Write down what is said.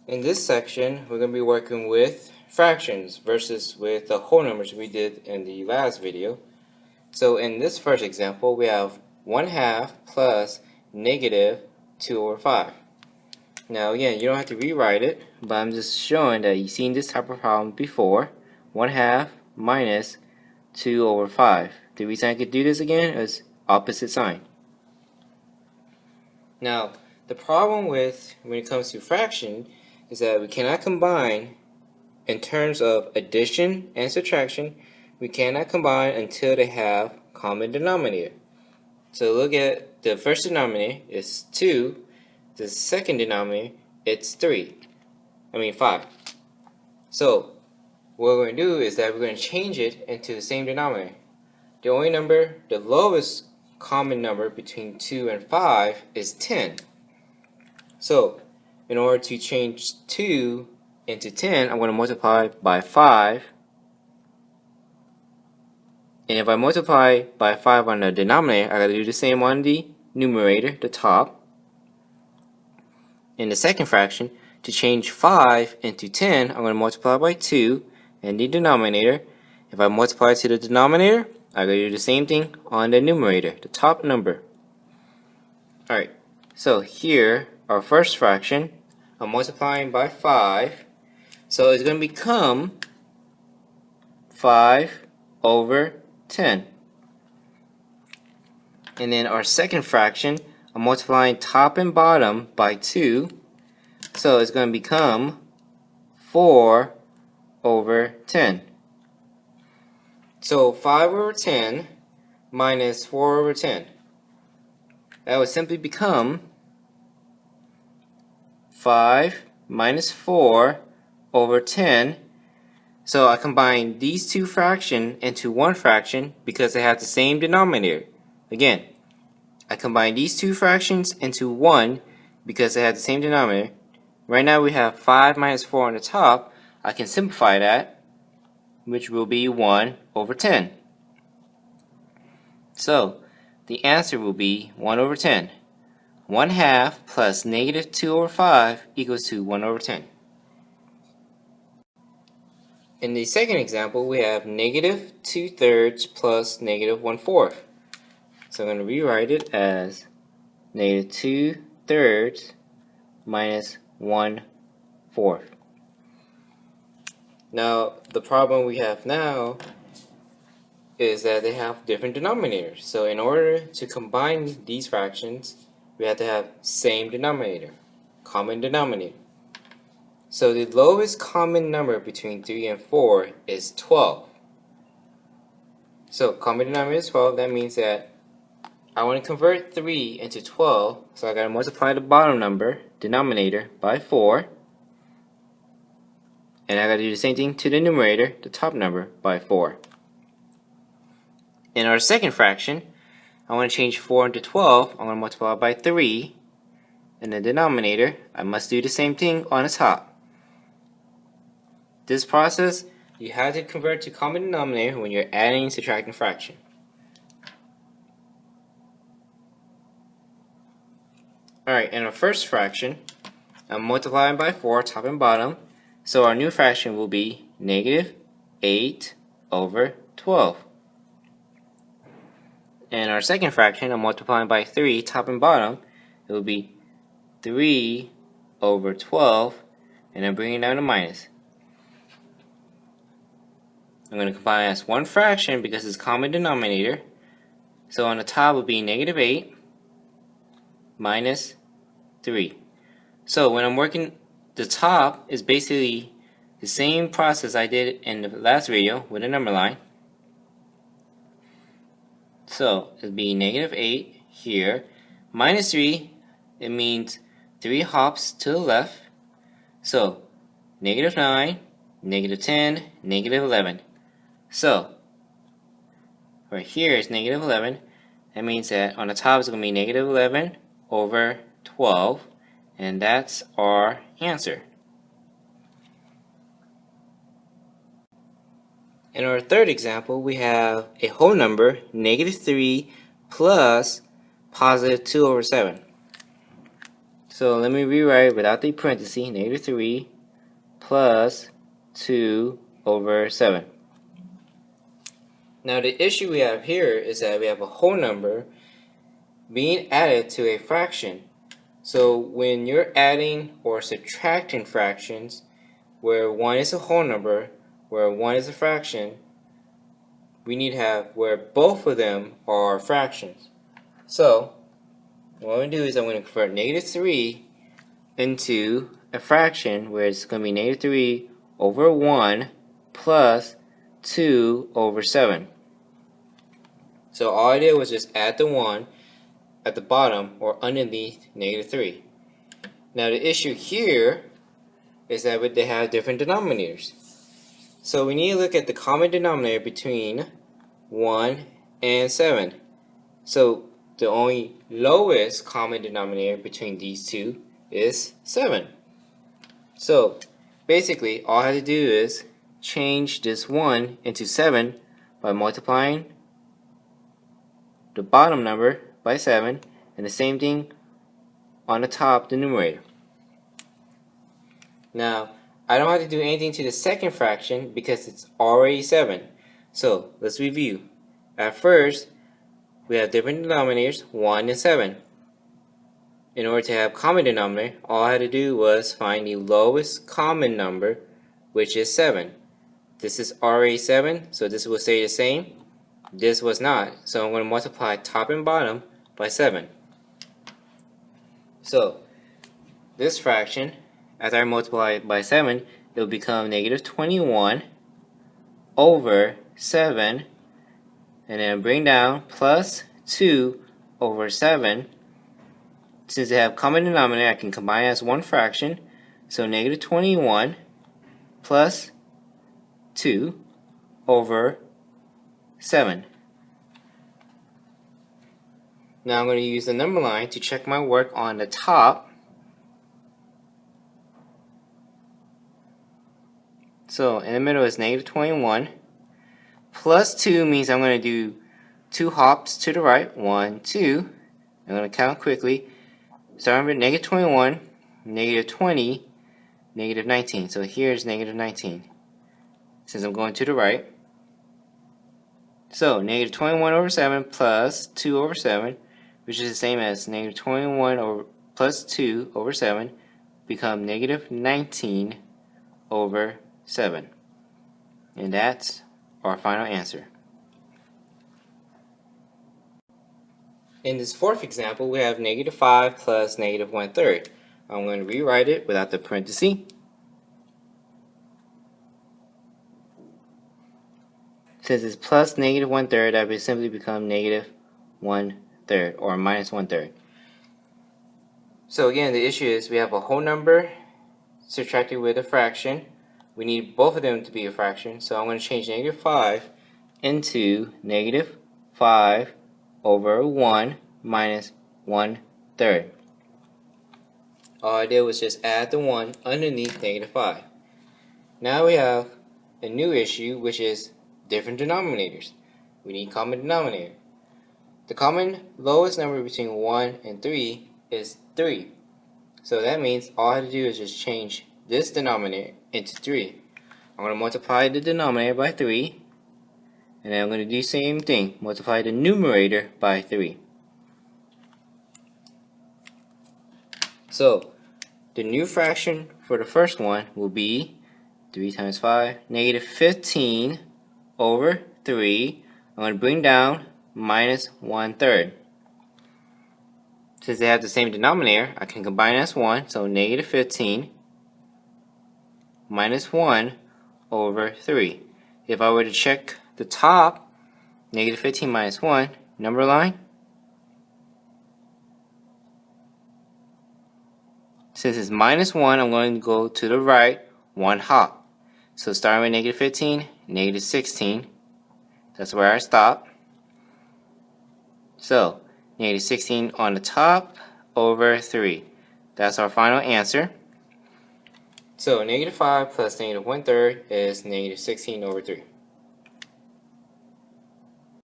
In this section, we're going to be working with fractions versus with the whole numbers we did in the last video. So in this first example, we have 1/2 plus negative 2 over 5. Now again, you don't have to rewrite it, but I'm just showing that you've seen this type of problem before. 1/2 minus 2 over 5. The reason I could do this again is opposite sign. Now, the problem with when it comes to fraction is that we cannot combine in terms of addition and subtraction. We cannot combine until they have common denominator. So look at the first denominator is 2. The second denominator it's 5. So what we're going to do is that we're going to change it into the same denominator. The only number, the lowest common number between 2 and 5 is 10. So in order to change 2 into 10, I'm going to multiply by 5. And if I multiply by 5 on the denominator, I got to do the same on the numerator, the top. In the second fraction, to change 5 into 10, I'm going to multiply by 2 in the denominator. If I multiply to the denominator, I got to do the same thing on the numerator, the top number. Alright, so here, our first fraction, I'm multiplying by 5. So it's going to become 5 over 10. And then our second fraction, I'm multiplying top and bottom by 2. So it's going to become 4 over 10. So 5 over 10 minus 4 over 10. That would simply become 5 minus 4 over 10. So I combine these two fractions into one fraction because they have the same denominator. Again, I combine these two fractions into one because they have the same denominator. Right now we have 5 minus 4 on the top. I can simplify that, which will be 1 over 10. So the answer will be 1 over 10. 1/2 plus negative 2 over 5 equals to 1 over 10. In the second example, we have negative 2/3 plus negative 1/4. So I'm going to rewrite it as negative 2/3 minus 1/4. Now, the problem we have now is that they have different denominators. So in order to combine these fractions, we have to have same denominator, common denominator. So the lowest common number between 3 and 4 is 12. So common denominator is 12. That means that I want to convert 3 into 12. So I got to multiply the bottom number, denominator, by 4. And I got to do the same thing to the numerator, the top number, by 4. In our second fraction, I want to change 4 into 12. I'm going to multiply by 3. In the denominator, I must do the same thing on the top. This process, you have to convert to common denominator when you're adding and subtracting fraction. Alright, in our first fraction, I'm multiplying by 4, top and bottom. So our new fraction will be negative 8 over 12. In our second fraction, I'm multiplying by 3, top and bottom. It will be 3 over 12, and I'm bringing down a minus. I'm going to combine as one fraction because it's common denominator. So on the top will be negative 8 minus 3. So when I'm working, the top is basically the same process I did in the last video with a number line. So it'll be negative 8 here. Minus 3, it means 3 hops to the left. So negative 9, negative 10, negative 11. So right here is negative 11. That means that on the top is going to be negative 11 over 12. And that's our answer. In our third example, we have a whole number, negative 3 plus positive 2 over 7. So let me rewrite without the parenthesis, negative 3 plus 2 over 7. Now the issue we have here is that we have a whole number being added to a fraction. So when you're adding or subtracting fractions, where 1 is a whole number, where 1 is a fraction, we need to have where both of them are fractions. So what I'm going to do is I'm going to convert negative 3 into a fraction where it's going to be negative 3 over 1 plus 2 over 7. So all I did was just add the 1 at the bottom or underneath negative 3. Now the issue here is that they have different denominators. So we need to look at the common denominator between 1 and 7. So the only lowest common denominator between these two is 7. So basically all I have to do is change this 1 into 7 by multiplying the bottom number by 7 and the same thing on the top, the numerator. Now I don't have to do anything to the second fraction because it's already 7. So let's review. At first we have different denominators, 1 and 7. In order to have common denominator, all I had to do was find the lowest common number, which is 7. This is already 7, so this will stay the same. This was not, so I'm going to multiply top and bottom by 7. So this fraction, after I multiply it by 7, it will become negative 21 over 7, and then bring down plus 2 over 7. Since they have common denominator, I can combine as one fraction. So negative 21 plus 2 over 7. Now I'm going to use the number line to check my work on the top. So in the middle is negative 21. Plus 2 means I'm going to do 2 hops to the right. 1, 2. I'm going to count quickly. Starting with negative 21, negative 20, negative 19. So here's negative 19. Since I'm going to the right. So negative 21 over 7 plus 2 over 7, which is the same as negative 21 over plus 2 over 7, become negative 19 over 7. And that's our final answer. In this fourth example, we have negative 5 plus negative 1/3. I'm going to rewrite it without the parenthesis. Since it's plus negative 1/3, that would simply become negative 1/3 or minus 1/3. So again, the issue is we have a whole number subtracted with a fraction. We need both of them to be a fraction, so I'm going to change negative 5 into negative 5 over 1 minus 1/3. All I did was just add the 1 underneath negative 5. Now we have a new issue, which is different denominators. We need common denominator. The common lowest number between 1 and 3 is 3. So that means all I have to do is just change this denominator into 3. I'm going to multiply the denominator by 3. And then I'm going to do the same thing. Multiply the numerator by 3. So the new fraction for the first one will be 3 times 5, negative 15 over 3. I'm going to bring down minus 1/3. Since they have the same denominator, I can combine as 1. So negative 15 minus 1 over 3. If I were to check the top, negative 15 minus 1, number line. Since it's minus 1, I'm going to go to the right 1 hop. So starting with negative 15, negative 16. That's where I stop. So negative 16 on the top over 3. That's our final answer. So negative 5 plus negative 1/3 is negative 16 over 3.